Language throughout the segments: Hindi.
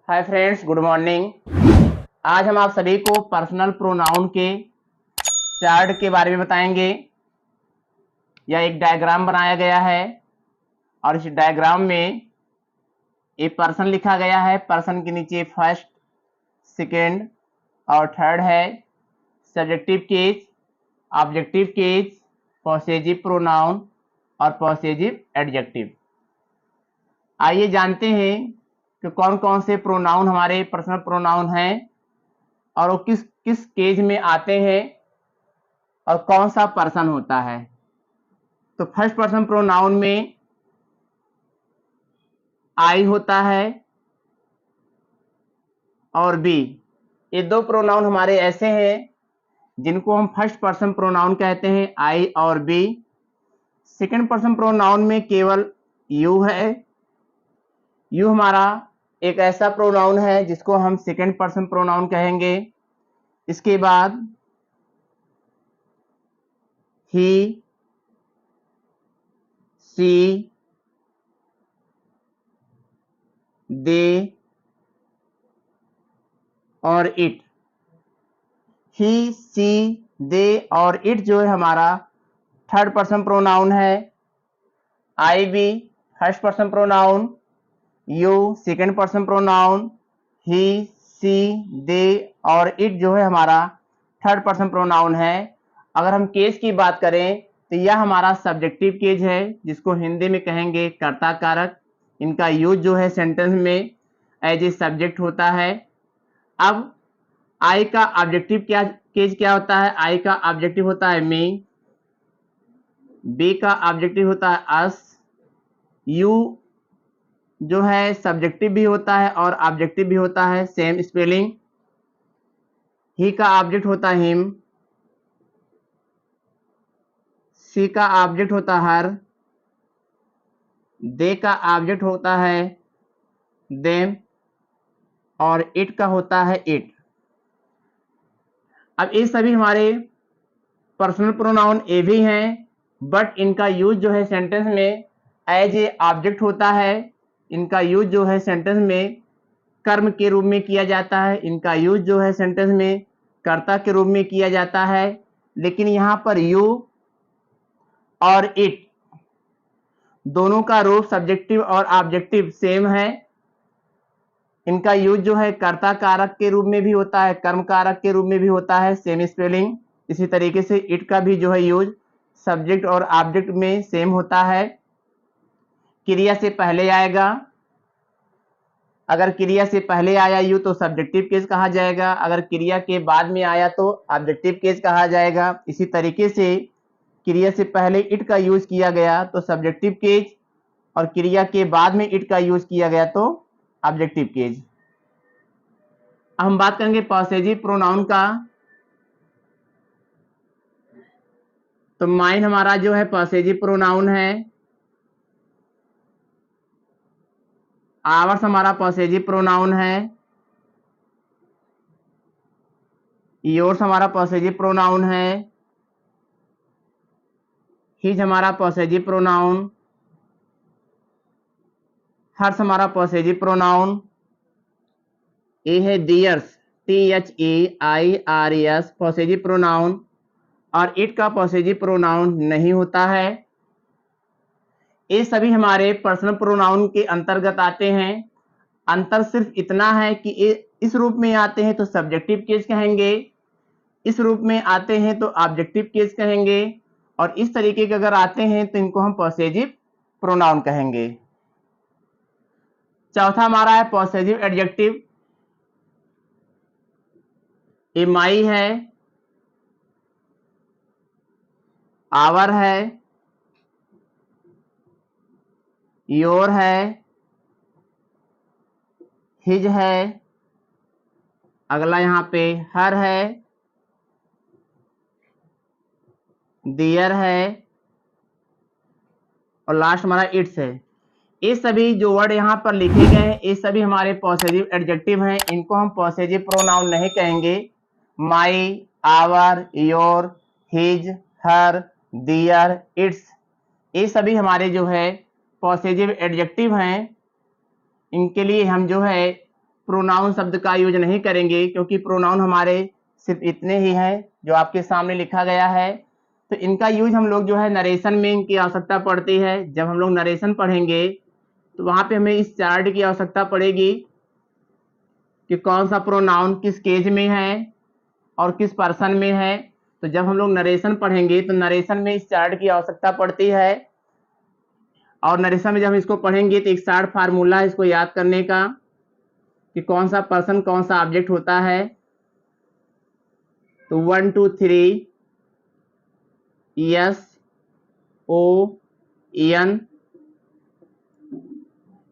Hi friends, good morning. आज हम आप सभी को पर्सनल प्रोनाउन के चार्ट के बारे में बताएंगे। यह एक डायग्राम बनाया गया है और इस डायग्राम में एक पर्सन लिखा गया है। पर्सन के नीचे फर्स्ट, सेकेंड और थर्ड है। Subjective case, objective case, possessive pronoun और पॉसेसिव एडजेक्टिव। आइए जानते हैं कि कौन कौन से प्रोनाउन हमारे पर्सनल प्रोनाउन हैं और वो किस किस केज में आते हैं और कौन सा पर्सन होता है। तो फर्स्ट पर्सन प्रोनाउन में आई होता है और बी। ये दो प्रोनाउन हमारे ऐसे हैं जिनको हम फर्स्ट पर्सन प्रोनाउन कहते हैं, आई और बी। सेकंड पर्सन प्रोनाउन में केवल यू है। यू हमारा एक ऐसा प्रोनाउन है जिसको हम सेकंड पर्सन प्रोनाउन कहेंगे। इसके बाद ही, सी, दे और इट। ही, सी, दे और इट जो है हमारा थर्ड पर्सन प्रोनाउन है। I we first person pronoun, you second person pronoun, he, she, they और इट जो है हमारा थर्ड पर्सन प्रोनाउन है। अगर हम केस की बात करें तो यह हमारा सब्जेक्टिव केज है जिसको हिंदी में कहेंगे कर्ता कारक। इनका यूज जो है सेंटेंस में एज ए सब्जेक्ट होता है। अब आई का ऑब्जेक्टिव केज क्या होता है? आई का ऑब्जेक्टिव होता है मी, बी का ऑब्जेक्टिव होता है अस, यू जो है सब्जेक्टिव भी होता है और ऑब्जेक्टिव भी होता है, सेम स्पेलिंग। ही का ऑब्जेक्ट होता है हिम, सी का ऑब्जेक्ट होता है हर, दे का ऑब्जेक्ट होता है देम और इट का होता है इट। अब ये सभी हमारे पर्सनल प्रोनाउन ए भी हैं, बट इनका यूज जो है सेंटेंस में एज ए ऑब्जेक्ट होता है। इनका यूज जो है सेंटेंस में कर्म के रूप में किया जाता है। इनका यूज जो है सेंटेंस में कर्ता के रूप में किया जाता है। लेकिन यहाँ पर यू और इट दोनों का रूप सब्जेक्टिव और ऑब्जेक्टिव सेम है। इनका यूज जो है कर्ता कारक के रूप में भी होता है, कर्म कारक के रूप में भी होता है, सेम स्पेलिंग। इसी तरीके से इट का भी जो है यूज सब्जेक्ट और ऑब्जेक्ट में सेम होता है। क्रिया से पहले आएगा। अगर क्रिया से पहले आया यू तो सब्जेक्टिव केस कहा जाएगा, अगर क्रिया के बाद में आया तो ऑब्जेक्टिव केस कहा जाएगा। इसी तरीके से क्रिया से पहले इट का यूज किया गया तो सब्जेक्टिव केस और क्रिया के बाद में इट का यूज किया गया तो ऑब्जेक्टिव केस। अब हम बात करेंगे पॉसेसिव प्रोनाउन का। तो माइन हमारा जो है पॉसेसिव प्रोनाउन है। आवर्स हमारा पॉसेसिव प्रोनाउन है। योर्स हमारा पॉसेसिव प्रोनाउन है। हिज हमारा पॉसेसिव प्रोनाउन। हर्स हमारा पॉसेसिव प्रोनाउन। ए है दियर्स, THEIRES पॉसेसिव प्रोनाउन और इट का पॉसेसिव प्रोनाउन नहीं होता है। ये सभी हमारे पर्सनल प्रोनाउन के अंतर्गत आते हैं। अंतर सिर्फ इतना है कि इस रूप में आते हैं तो सब्जेक्टिव केस कहेंगे, इस रूप में आते हैं तो ऑब्जेक्टिव केस कहेंगे और इस तरीके के अगर आते हैं तो इनको हम पॉसेसिव प्रोनाउन कहेंगे। चौथा हमारा है पॉसेसिव एडजेक्टिव। ये माई है, आवर है, योर है, हिज है, अगला यहाँ पे हर है, दियर है और लास्ट हमारा इट्स है। ये सभी जो वर्ड यहाँ पर लिखे गए हैं ये सभी हमारे पॉसेसिव एडजेक्टिव हैं। इनको हम पॉसेसिव प्रोनाउन नहीं कहेंगे। My, our, your, his, her, their, its ये सभी हमारे जो है पॉसेसिव एडजेक्टिव हैं। इनके लिए हम जो है प्रोनाउन शब्द का यूज नहीं करेंगे, क्योंकि प्रोनाउन हमारे सिर्फ इतने ही हैं जो आपके सामने लिखा गया है। तो इनका यूज हम लोग जो है नरेशन में इनकी आवश्यकता पड़ती है। जब हम लोग नरेशन पढ़ेंगे तो वहां पे हमें इस चार्ट की आवश्यकता पड़ेगी कि कौन सा प्रोनाउन किस केज में है और किस पर्सन में है। तो जब हम लोग नरेशन पढ़ेंगे तो नरेशन में इस चार्ट की आवश्यकता पड़ती है, और नरेशन में जब हम इसको पढ़ेंगे तो एक शार्ट फार्मूला है इसको याद करने का कि कौन सा पर्सन कौन सा ऑब्जेक्ट होता है। तो 1 2 3 यस ओ एन,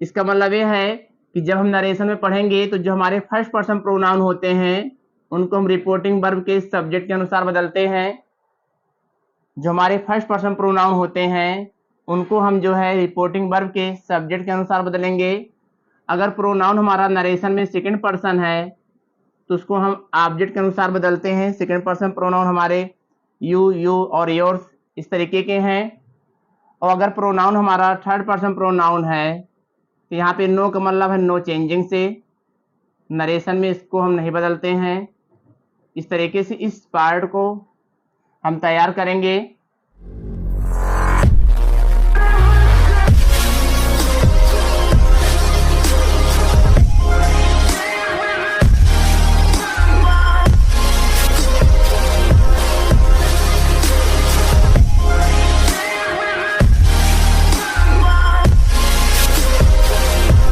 इसका मतलब ये है कि जब हम नरेशन में पढ़ेंगे तो जो हमारे फर्स्ट पर्सन प्रोनाउन होते हैं उनको हम रिपोर्टिंग वर्ब के सब्जेक्ट के अनुसार बदलते हैं। जो हमारे फर्स्ट पर्सन प्रोनाउन होते हैं उनको हम जो है रिपोर्टिंग वर्ब के सब्जेक्ट के अनुसार बदलेंगे। अगर प्रोनाउन हमारा नरेशन में सेकंड पर्सन है तो उसको हम ऑब्जेक्ट के अनुसार बदलते हैं। सेकंड पर्सन प्रोनाउन हमारे यू और योर्स इस तरीके के हैं। और अगर प्रोनाउन हमारा थर्ड पर्सन प्रोनाउन है तो यहाँ पे नो का मतलब है नो चेंजिंग से, नरेशन में इसको हम नहीं बदलते हैं। इस तरीके से इस पार्ट को हम तैयार करेंगे।